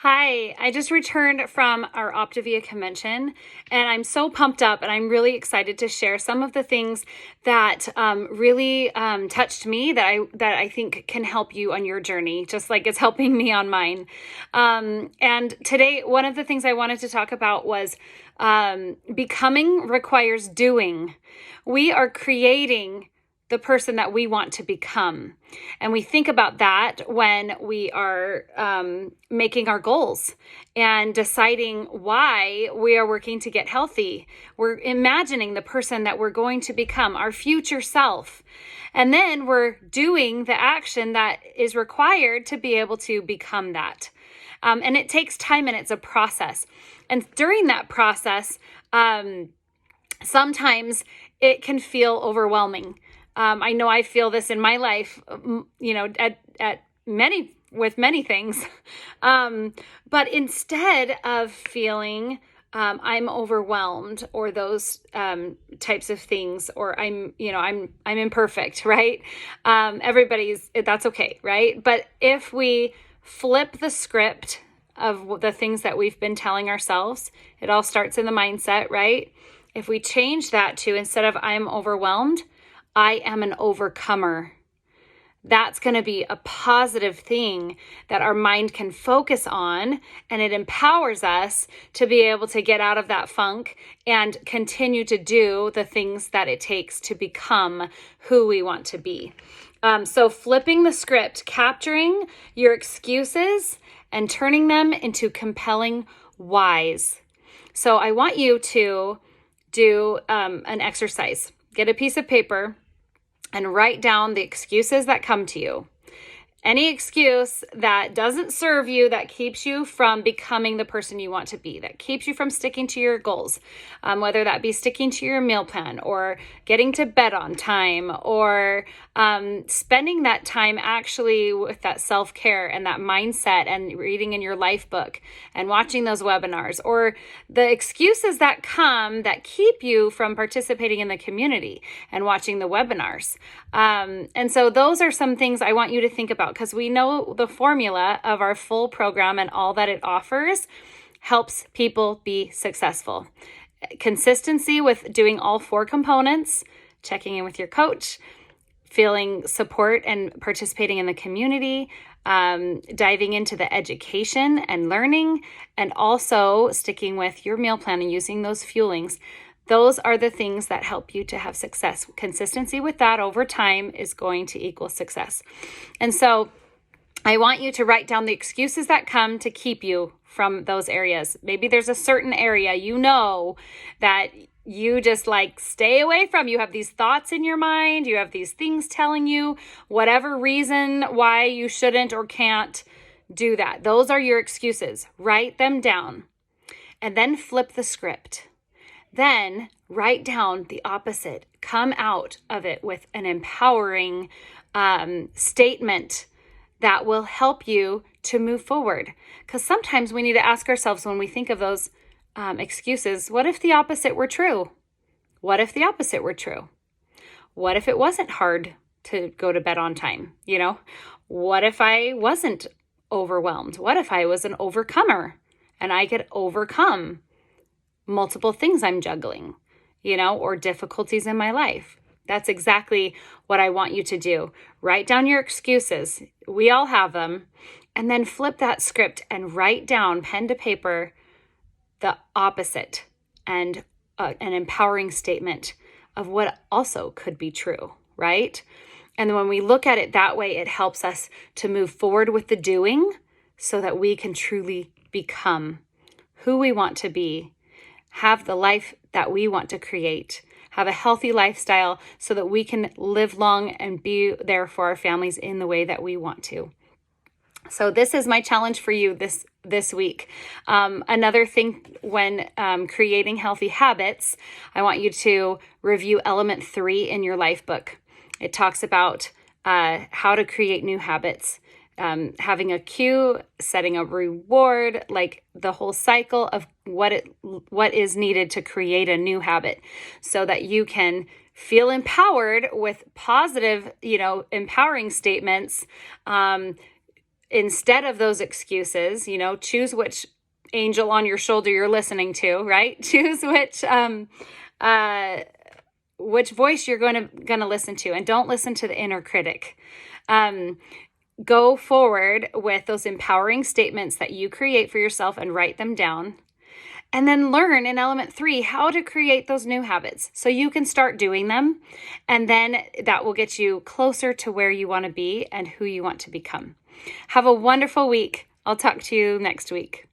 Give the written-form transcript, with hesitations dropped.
Hi, I just returned from our Optavia convention and I'm so pumped up and I'm really excited to share some of the things that really touched me that I think can help you on your journey, just like it's helping me on mine. And today, one of the things I wanted to talk about was becoming requires doing. We are creating the person that we want to become. And we think about that when we are making our goals and deciding why we are working to get healthy. We're imagining the person that we're going to become, our future self. And then we're doing the action that is required to be able to become that. And it takes time and it's a process. And during that process, sometimes it can feel overwhelming. I know I feel this in my life, with many things. But instead of feeling I'm overwhelmed or those types of things, or I'm imperfect, right? That's okay, right? But if we flip the script of the things that we've been telling ourselves, it all starts in the mindset, right? If we change that to, instead of I'm overwhelmed, I am an overcomer. That's going to be a positive thing that our mind can focus on, and it empowers us to be able to get out of that funk and continue to do the things that it takes to become who we want to be. So flipping the script, capturing your excuses and turning them into compelling whys. So I want you to do an exercise. Get a piece of paper and write down the excuses that come to you. Any excuse that doesn't serve you, that keeps you from becoming the person you want to be, that keeps you from sticking to your goals, whether that be sticking to your meal plan or getting to bed on time, or spending that time actually with that self-care and that mindset and reading in your life book and watching those webinars, or the excuses that come that keep you from participating in the community and watching the webinars. And so those are some things I want you to think about, because we know the formula of our full program and all that it offers helps people be successful. Consistency with doing all 4 components, checking in with your coach, feeling support and participating in the community, diving into the education and learning, and also sticking with your meal plan and using those fuelings. Those are the things that help you to have success. Consistency with that over time is going to equal success. And so I want you to write down the excuses that come to keep you from those areas. Maybe there's a certain area that you just stay away from. You have these thoughts in your mind. You have these things telling you whatever reason why you shouldn't or can't do that. Those are your excuses. Write them down and then flip the script. Then write down the opposite. Come out of it with an empowering statement that will help you to move forward. Because sometimes we need to ask ourselves, when we think of those excuses, what if the opposite were true? What if the opposite were true? What if it wasn't hard to go to bed on time? What if I wasn't overwhelmed? What if I was an overcomer and I could overcome multiple things I'm juggling, or difficulties in my life? That's exactly what I want you to do. Write down your excuses. We all have them. And then flip that script and write down, pen to paper, the opposite and an empowering statement of what also could be true, right? And when we look at it that way, it helps us to move forward with the doing so that we can truly become who we want to be, have the life that we want to create, have a healthy lifestyle so that we can live long and be there for our families in the way that we want to. So this is my challenge for you this week. Another thing, when creating healthy habits, I want you to review element 3 in your life book. It talks about how to create new habits. Having a cue, setting a reward, like the whole cycle of what is needed to create a new habit, so that you can feel empowered with positive, empowering statements, instead of those excuses, choose which angel on your shoulder you're listening to, right? Choose which voice you're going to listen to, and don't listen to the inner critic. Go forward with those empowering statements that you create for yourself and write them down. And then learn in element 3 how to create those new habits so you can start doing them. And then that will get you closer to where you want to be and who you want to become. Have a wonderful week. I'll talk to you next week.